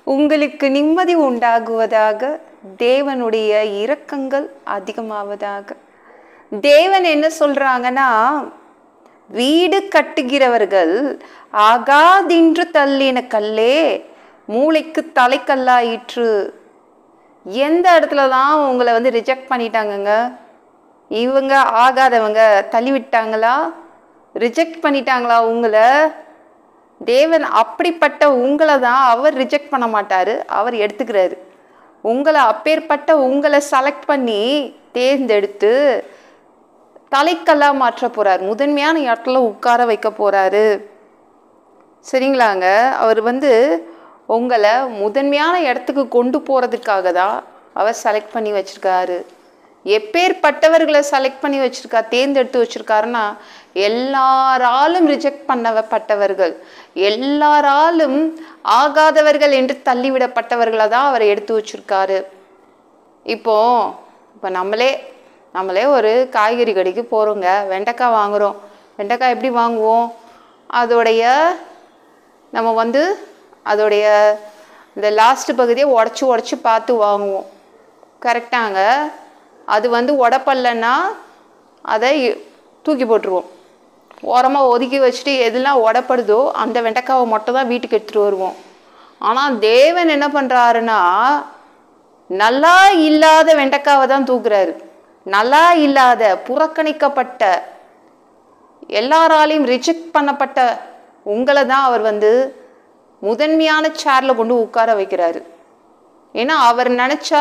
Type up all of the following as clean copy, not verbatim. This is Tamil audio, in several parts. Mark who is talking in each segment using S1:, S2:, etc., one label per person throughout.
S1: உங்களுக்கு நிம்மதி உண்டாகுவதாக, தேவனுடைய இரக்கங்கள் அதிகமாவதாக. தேவன் என்ன சொல்றாங்கன்னா, வீடு கட்டுகிறவர்கள் ஆகாதென்று தள்ளின கல்லே மூளைக்கு தலைக்கல்லாயிற்று. எந்த இடத்துல தான் உங்களை ரிஜெக்ட் பண்ணிட்டாங்கங்க? இவங்க ஆகாதவங்க தள்ளி விட்டாங்களா? ரிஜெக்ட் பண்ணிட்டாங்களா உங்களை? தேவன் அப்படிப்பட்ட உங்களை தான் அவர் ரிஜெக்ட் பண்ண மாட்டாரு, அவர் எடுத்துக்கிறாரு. உங்களை அப்பேற்பட்ட உங்களை செலக்ட் பண்ணி தேர்ந்தெடுத்து தலைக்கல்லா மாற்ற போறாரு, முதன்மையான இடத்துல உட்கார வைக்க போறாரு. சரிங்களாங்க? அவர் உங்களை முதன்மையான இடத்துக்கு கொண்டு போறதுக்காக தான் அவர் செலக்ட் பண்ணி வச்சிருக்காரு. எப்பேற்பட்டவர்களை செலக்ட் பண்ணி வச்சிருக்கா, தேர்ந்தெடுத்து வச்சிருக்காருன்னா, எல்லாராலும் ரிஜெக்ட் பண்ணப்பட்டவர்கள், எல்லாராலும் ஆகாதவர்கள் என்று தள்ளிவிடப்பட்டவர்களை தான் அவர் எடுத்து வச்சிருக்காரு. இப்போ நம்மளே ஒரு காய்கறி கடைக்கு போகிறோங்க, வெண்டைக்காய் வாங்குகிறோம். வெண்டைக்காய் எப்படி வாங்குவோம்? நம்ம அதோடைய இந்த லாஸ்ட் பகுதியை உடச்சி பார்த்து வாங்குவோம். கரெக்டாங்க? அது உடப்படலைன்னா அதை தூக்கி போட்டுருவோம், ஓரமாக ஒதுக்கி வச்சுட்டு எதெல்லாம் உடப்படுதோ அந்த வெண்டைக்காவை மட்டும் தான் வீட்டுக்கு எடுத்துகிட்டு வருவோம். ஆனால் தேவன் என்ன பண்ணுறாருன்னா, நல்லா இல்லாத வெண்டைக்காவை தான் தூக்குறாரு. நல்லா இல்லாத, புறக்கணிக்கப்பட்ட, எல்லாராலையும் ரிஜெக்ட் பண்ணப்பட்ட உங்களை தான் அவர் முதன்மையான சேர்ல கொண்டு உட்கார வைக்கிறாரு. ஏன்னா அவர் நினைச்சா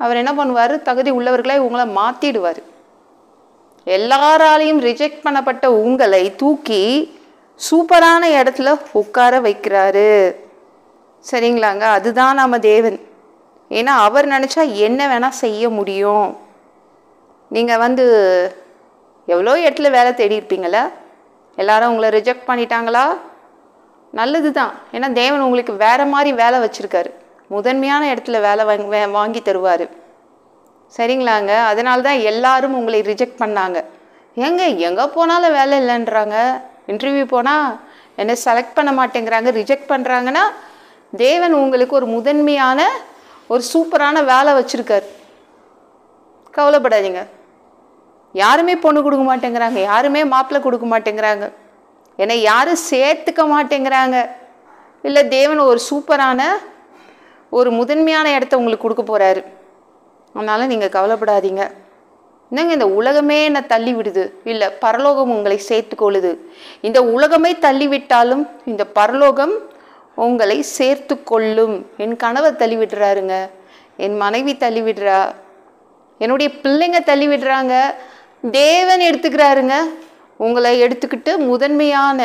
S1: அவர் என்ன பண்ணுவார், தகுதி உள்ளவர்களை உங்களை மாத்திடுவார். எல்லாராலையும் ரிஜெக்ட் பண்ணப்பட்ட உங்களை தூக்கி சூப்பரான இடத்துல உட்கார வைக்கிறாரு. சரிங்களாங்க? அதுதான் நம்ம தேவன். ஏன்னா அவர் நினைச்சா என்ன வேணா செய்ய முடியும். நீங்கள் எவ்வளோ இடத்துல வேலை தேடி இருப்பீங்களா? எல்லாரும் உங்களை ரிஜெக்ட் பண்ணிட்டாங்களா? நல்லது தான். ஏன்னா தேவன் உங்களுக்கு வேற மாதிரி வேலை வச்சிருக்காரு, முதன்மையான இடத்துல வேலை வாங்கி தருவார். சரிங்களாங்க? அதனால தான் எல்லாரும் உங்களை ரிஜெக்ட் பண்ணாங்க. எங்கே போனாலும் வேலை இல்லைன்றாங்க, இன்டர்வியூ போனால் என்னை செலக்ட் பண்ண மாட்டேங்கிறாங்க, ரிஜெக்ட் பண்ணுறாங்கன்னா, தேவன் உங்களுக்கு ஒரு முதன்மையான ஒரு சூப்பரான வேலை வச்சுருக்கார். கவலைப்படாதீங்க. யாருமே பொண்ணு கொடுக்க மாட்டேங்கிறாங்க, யாருமே மாப்பிள்ளை கொடுக்க மாட்டேங்கிறாங்க, என்னை யாரும் சேர்த்துக்க மாட்டேங்கிறாங்க. இல்லை, தேவன் ஒரு சூப்பரான ஒரு முதன்மையான இடத்த உங்களுக்கு கொடுக்க போகிறாரு. அதனால் நீங்கள் கவலைப்படாதீங்க. என்னங்க, இந்த உலகமே என்னை தள்ளி விடுது, இல்லை பரலோகம் உங்களை சேர்த்துக்கொள்ளுது. இந்த உலகமே தள்ளிவிட்டாலும் இந்த பரலோகம் உங்களை சேர்த்து கொள்ளும். என் கணவர் தள்ளி விடுறாருங்க, என் மனைவி தள்ளி விடுறா, என்னுடைய பிள்ளைங்க தள்ளி விடுறாங்க, தேவன் எடுத்துக்கிறாருங்க. உங்களை எடுத்துக்கிட்டு முதன்மையான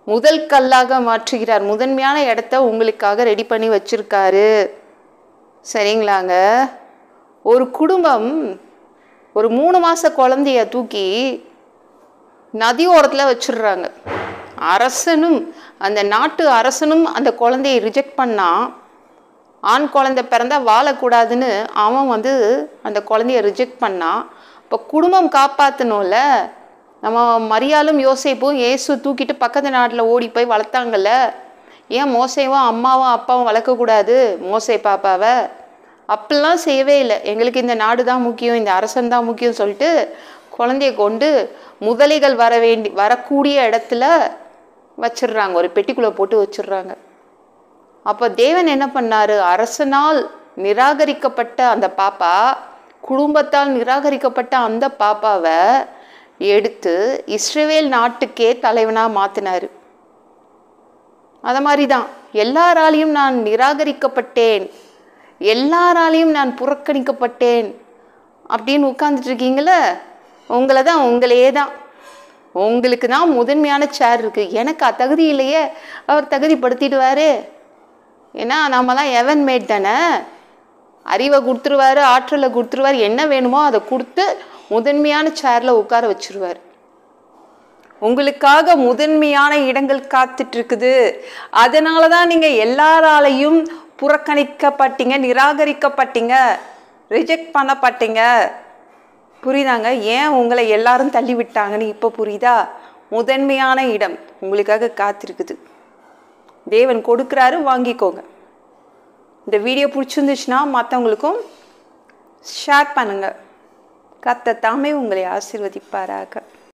S1: முதல் கல்லாக மாற்றுகிறார். முதன்மையான இடத்த உங்களுக்காக ரெடி பண்ணி வச்சிருக்காரு. சரிங்களாங்க? ஒரு குடும்பம் ஒரு 3 மாத குழந்தைய தூக்கி நதியோரத்தில் வச்சிடுறாங்க. அரசனும், அந்த நாட்டு அரசனும் அந்த குழந்தையை ரிஜெக்ட் பண்ணா, ஆண் குழந்தை பிறந்தா வாழக்கூடாதுன்னு அவன் அந்த குழந்தைய ரிஜெக்ட் பண்ணா. இப்போ குடும்பம் காப்பாற்றணும்ல. நம்ம மரியாளும் யோசேப்பும் இயேசு தூக்கிட்டு பக்கத்து நாட்டில் ஓடி போய் வளர்த்தாங்கல்ல. ஏன் மோசேவும் அம்மாவும் அப்பாவும் வளர்க்கக்கூடாது மோசே பாப்பாவை? அப்படிலாம் செய்யவே இல்லை. எங்களுக்கு இந்த நாடு தான் முக்கியம், இந்த அரசன் தான் முக்கியம் சொல்லிட்டு குழந்தைய கொண்டு முதலைகள் வரக்கூடிய இடத்துல வச்சிடுறாங்க, ஒரு பெட்டிக்குள்ளே போட்டு வச்சிடுறாங்க. அப்போ தேவன் என்ன பண்ணாரு? அரசனால் நிராகரிக்கப்பட்ட அந்த பாப்பா, குடும்பத்தால் நிராகரிக்கப்பட்ட அந்த பாப்பாவை எடுத்து இஸ்ரவேல் நாட்டுக்கே தலைவனாக மாற்றினார். அதை மாதிரி தான் எல்லாராலையும் நான் நிராகரிக்கப்பட்டேன், எல்லாராலையும் நான் புறக்கணிக்கப்பட்டேன் அப்படின்னு உட்கார்ந்துட்டு இருக்கீங்களே, உங்களையே தான், உங்களுக்கு தான் முதன்மையான சேர் இருக்குது. எனக்கு தகுதி இல்லையே, அவர் தகுதிப்படுத்திடுவார். ஏன்னா நம்மலாம் எவன் மேட் தானே. அறிவை கொடுத்துருவார், ஆற்றலை கொடுத்துருவார், என்ன வேணுமோ அதை கொடுத்து முதன்மையான சேரில் உட்கார வச்சிருவார். உங்களுக்காக முதன்மையான இடங்கள் காத்துட்டு இருக்குது. அதனால தான் நீங்கள் எல்லாராலையும் புறக்கணிக்கப்பட்டீங்க, நிராகரிக்கப்பட்டீங்க, ரிஜெக்ட் பண்ணப்பட்டீங்க. புரியுதாங்க? ஏன் உங்களை எல்லாரும் தள்ளி விட்டாங்கன்னு இப்போ புரியுதா? முதன்மையான இடம் உங்களுக்காக காத்திருக்குது. தேவன் கொடுக்குறாரு, வாங்கிக்கோங்க. இந்த வீடியோ பிடிச்சிருந்துச்சுன்னா மற்றவங்களுக்கும் ஷேர் பண்ணுங்கள். கர்த்தர் தாமே உங்களை ஆசீர்வதிப்பாராக.